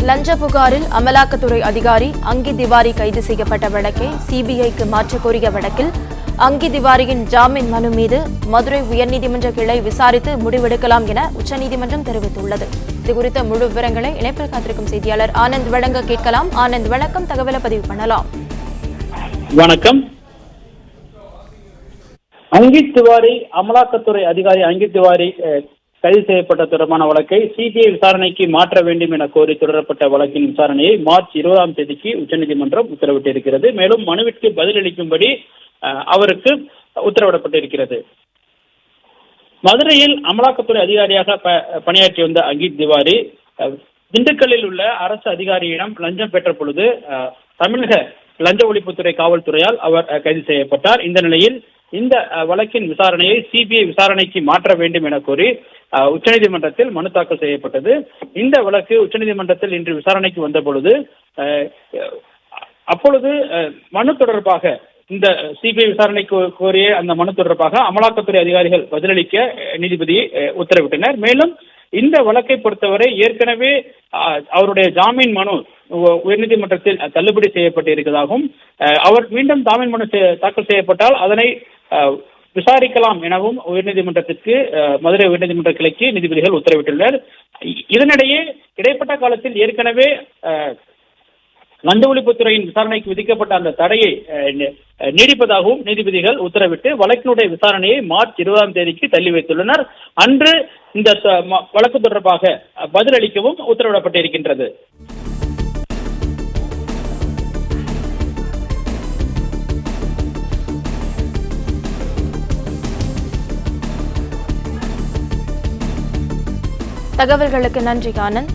லஞ்ச புகாரில் அமலாக்கத்துறை அதிகாரி அங்கித் திவாரி கைது செய்யப்பட்ட வழக்கை சிபிஐக்கு மாற்றக் கோரிய வழக்கில் அங்கித் திவாரியின் ஜாமீன் மனு மீது மதுரை உயர்நீதிமன்ற கிளை விசாரித்து முடிவெடுக்கலாம் என உச்சநீதிமன்றம் தெரிவித்துள்ளது. இதுகுறித்த முழு விவரங்களை இணைப்பில் காத்திருக்கும் செய்தியாளர் ஆனந்த் வழங்க கேட்கலாம். ஆனந்த், வணக்கம். தகவலை பதிவு பண்ணலாம். வணக்கம். அங்கித் திவாரி அமலாக்கத்துறை அதிகாரி அங்கித் திவாரி கைது செய்யப்பட்ட தொடர்பான வழக்கை சிபிஐ விசாரணைக்கு மாற்ற வேண்டும் என கோரி தொடரப்பட்ட வழக்கின் விசாரணையை மார்ச் 20ஆம் தேதிக்கு உச்சநீதிமன்றம் உத்தரவிட்டிருக்கிறது. மேலும் மனுவிற்கு பதிலளிக்கும்படி அவருக்கு உத்தரவிடப்பட்டிருக்கிறது. மதுரையில் அமலாக்கத்துறை அதிகாரியாக பணியாற்றி வந்த அங்கித் திவாரி திண்டுக்கல்லில் உள்ள அரசு அதிகாரியிடம் லஞ்சம் பெற்ற பொழுது தமிழக லஞ்ச ஒழிப்புத்துறை காவல்துறையால் அவர் கைது செய்யப்பட்டார். இந்த நிலையில் இந்த வழக்கின் விசாரணையை சிபிஐ விசாரணைக்கு மாற்ற வேண்டும் என கோரி உச்சநீதிமன்றத்தில் மனு தாக்கல் செய்யப்பட்டது. இந்த வழக்கு உச்சநீதிமன்றத்தில் இன்று விசாரணைக்கு வந்த பொழுது அப்பொழுது மனு தொடர்பாக இந்த சிபிஐ விசாரணைக்கு கோரிய அந்த மனு தொடர்பாக அமலாக்கத்துறை அதிகாரிகள் பதிலளிக்க நீதிபதி உத்தரவிட்டனர். மேலும் இந்த வழக்கை பொறுத்தவரை ஏற்கனவே அவருடைய ஜாமீன் மனு உயர்நீதிமன்றத்தில் தள்ளுபடி செய்யப்பட்டிருப்பதாகவும் அவர் மீண்டும் ஜாமீன் மனு தாக்கல் செய்யப்பட்டால் அதனை விசாரிக்கலாம் எனவும் உயர்நீதிமன்றத்திற்கு மதுரை உயர்நீதிமன்ற கிளைக்கு நீதிபதிகள் உத்தரவிட்டுள்ளனர். இதனிடையே இடைப்பட்ட காலத்தில் ஏற்கனவே லஞ்ச ஒழிப்புத்துறையின் விசாரணைக்கு விதிக்கப்பட்ட அந்த தடையை நீடிப்பதாகவும் நீதிபதிகள் உத்தரவிட்டு வழக்கினுடைய விசாரணையை மார்ச் 20ஆம் தேதிக்கு தள்ளி வைத்துள்ளனர். அன்று இந்த வழக்கு தொடர்பாக பதிலளிக்கவும் உத்தரவிடப்பட்டிருக்கின்றது. தகவல்களுக்கு நன்றி ஆனந்த்.